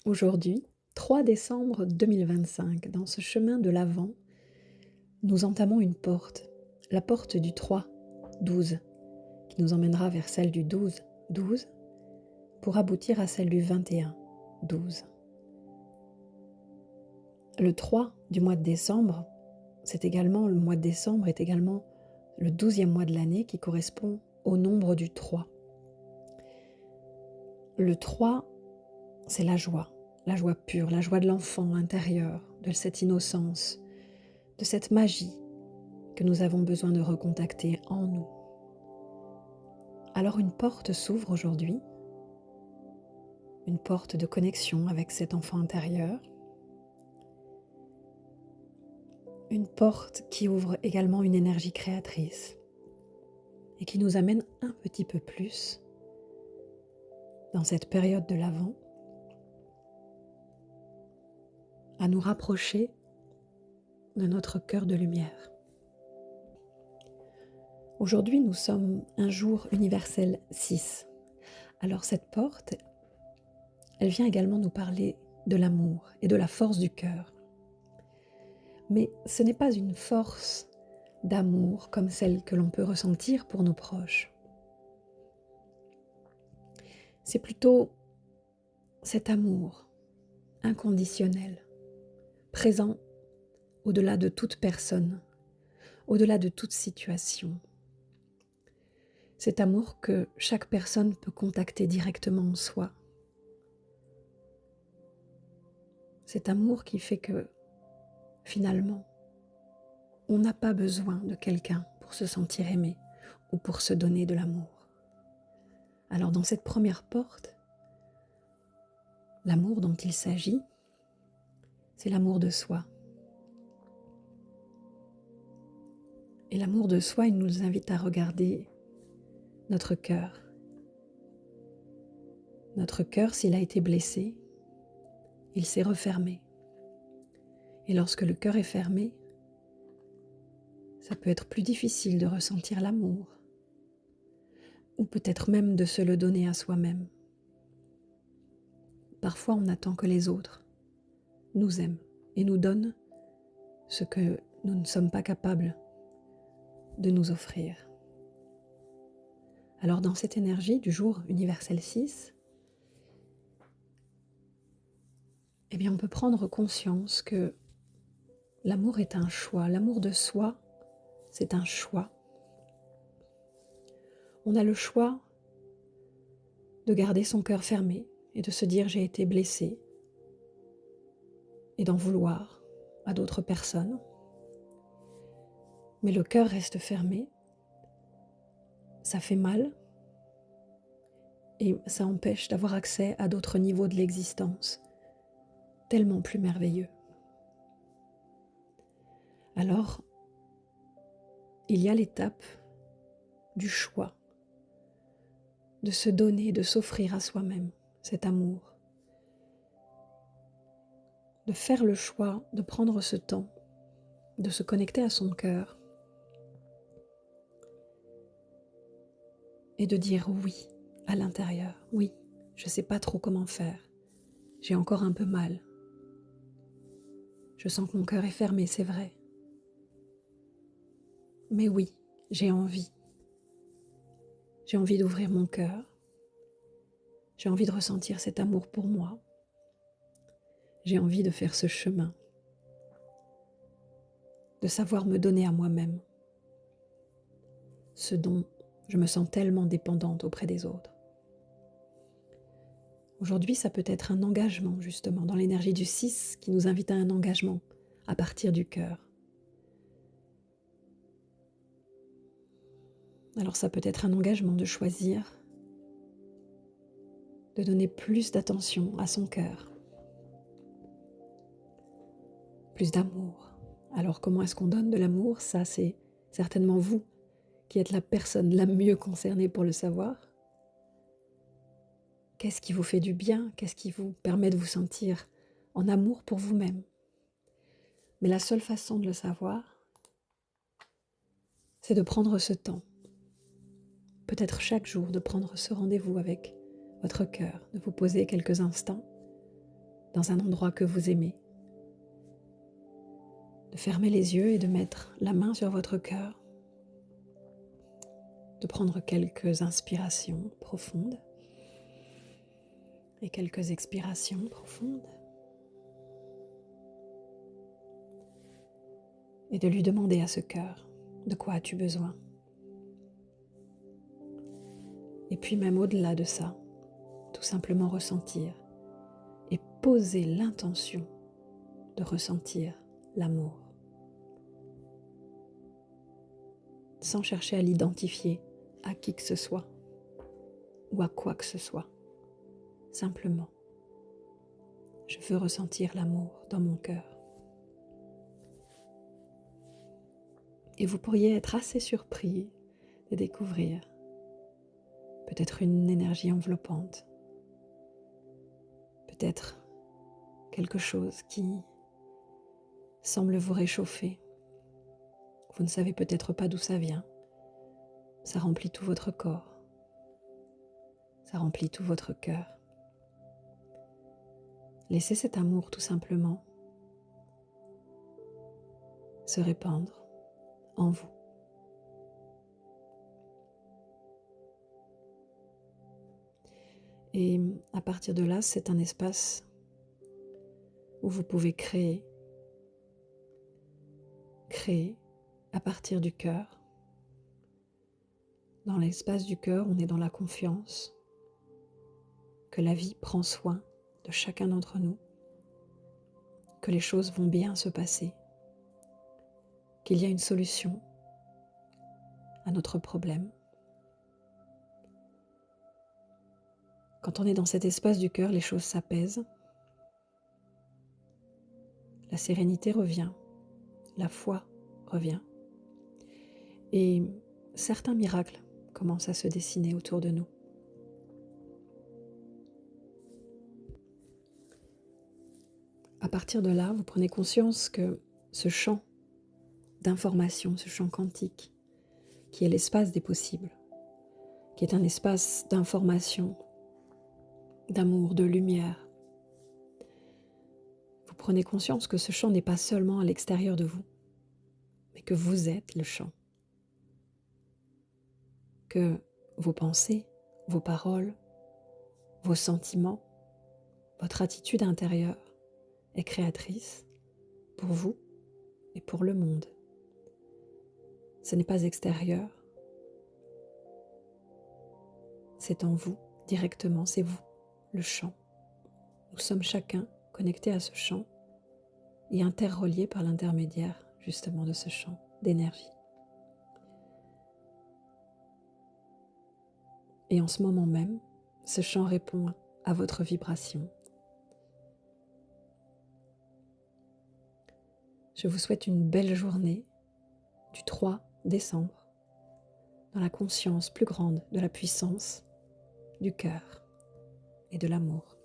Aujourd'hui, 3 décembre 2025, dans ce chemin de l'Avent, nous entamons une porte, la porte du 3-12, qui nous emmènera vers celle du 12-12, pour aboutir à celle du 21-12. Le 3 du mois de décembre, le mois de décembre est également le 12e mois de l'année qui correspond au nombre du 3. Le 3, c'est la joie pure, la joie de l'enfant intérieur, de cette innocence, de cette magie que nous avons besoin de recontacter en nous. Alors une porte s'ouvre aujourd'hui, une porte de connexion avec cet enfant intérieur, une porte qui ouvre également une énergie créatrice et qui nous amène un petit peu plus dans cette période de l'Avent à nous rapprocher de notre cœur de lumière. Aujourd'hui, nous sommes un jour universel 6. Alors cette porte, elle vient également nous parler de l'amour et de la force du cœur. Mais ce n'est pas une force d'amour comme celle que l'on peut ressentir pour nos proches. C'est plutôt cet amour inconditionnel, présent au-delà de toute personne, au-delà de toute situation. Cet amour que chaque personne peut contacter directement en soi. Cet amour qui fait que, finalement, on n'a pas besoin de quelqu'un pour se sentir aimé ou pour se donner de l'amour. Alors dans cette première porte, l'amour dont il s'agit, c'est l'amour de soi. Et l'amour de soi, il nous invite à regarder notre cœur. Notre cœur, s'il a été blessé, il s'est refermé. Et lorsque le cœur est fermé, ça peut être plus difficile de ressentir l'amour, ou peut-être même de se le donner à soi-même. Parfois, on attend que les autres nous aiment et nous donnent ce que nous ne sommes pas capables de nous offrir. Alors dans cette énergie du jour universel 6, eh bien on peut prendre conscience que l'amour est un choix. L'amour de soi, c'est un choix. On a le choix de garder son cœur fermé et de se dire j'ai été blessé et d'en vouloir à d'autres personnes. Mais le cœur reste fermé, ça fait mal et ça empêche d'avoir accès à d'autres niveaux de l'existence, tellement plus merveilleux. Alors, il y a l'étape du choix, de se donner, de s'offrir à soi-même cet amour, de faire le choix, de prendre ce temps, de se connecter à son cœur et de dire oui à l'intérieur. Oui, je ne sais pas trop comment faire, j'ai encore un peu mal. Je sens que mon cœur est fermé, c'est vrai. Mais oui, j'ai envie. J'ai envie d'ouvrir mon cœur. J'ai envie de ressentir cet amour pour moi. J'ai envie de faire ce chemin, de savoir me donner à moi-même ce dont je me sens tellement dépendante auprès des autres. Aujourd'hui, ça peut être un engagement, justement, dans l'énergie du 6 qui nous invite à un engagement à partir du cœur. Alors ça peut être un engagement de choisir, de donner plus d'attention à son cœur, plus d'amour. Alors comment est-ce qu'on donne de l'amour? Ça, c'est certainement vous qui êtes la personne la mieux concernée pour le savoir. Qu'est-ce qui vous fait du bien? Qu'est-ce qui vous permet de vous sentir en amour pour vous-même? Mais la seule façon de le savoir, c'est de prendre ce temps. Peut-être chaque jour de prendre ce rendez-vous avec votre cœur, de vous poser quelques instants dans un endroit que vous aimez, de fermer les yeux et de mettre la main sur votre cœur, de prendre quelques inspirations profondes et quelques expirations profondes et de lui demander à ce cœur de quoi as-tu besoin. Et puis même au-delà de ça, tout simplement ressentir et poser l'intention de ressentir l'amour, sans chercher à l'identifier à qui que ce soit ou à quoi que ce soit. Simplement, je veux ressentir l'amour dans mon cœur. Et vous pourriez être assez surpris de découvrir peut-être une énergie enveloppante, peut-être quelque chose qui semble vous réchauffer. Vous ne savez peut-être pas d'où ça vient. Ça remplit tout votre corps. Ça remplit tout votre cœur. Laissez cet amour tout simplement se répandre en vous. Et à partir de là, c'est un espace où vous pouvez créer à partir du cœur. Dans l'espace du cœur, on est dans la confiance que la vie prend soin de chacun d'entre nous, que les choses vont bien se passer, qu'il y a une solution à notre problème. Quand on est dans cet espace du cœur, les choses s'apaisent, la sérénité revient, la foi revient, et certains miracles commencent à se dessiner autour de nous. À partir de là, vous prenez conscience que ce champ d'information, ce champ quantique, qui est l'espace des possibles, qui est un espace d'information, d'amour, de lumière, vous prenez conscience que ce champ n'est pas seulement à l'extérieur de vous, mais que vous êtes le champ. Que vos pensées, vos paroles, vos sentiments, votre attitude intérieure est créatrice pour vous et pour le monde. Ce n'est pas extérieur, c'est en vous directement, c'est vous, le champ. Nous sommes chacun connectés à ce champ et interreliés par l'intermédiaire justement de ce champ d'énergie. Et en ce moment même, ce champ répond à votre vibration. Je vous souhaite une belle journée du 3 décembre, dans la conscience plus grande de la puissance du cœur et de l'amour.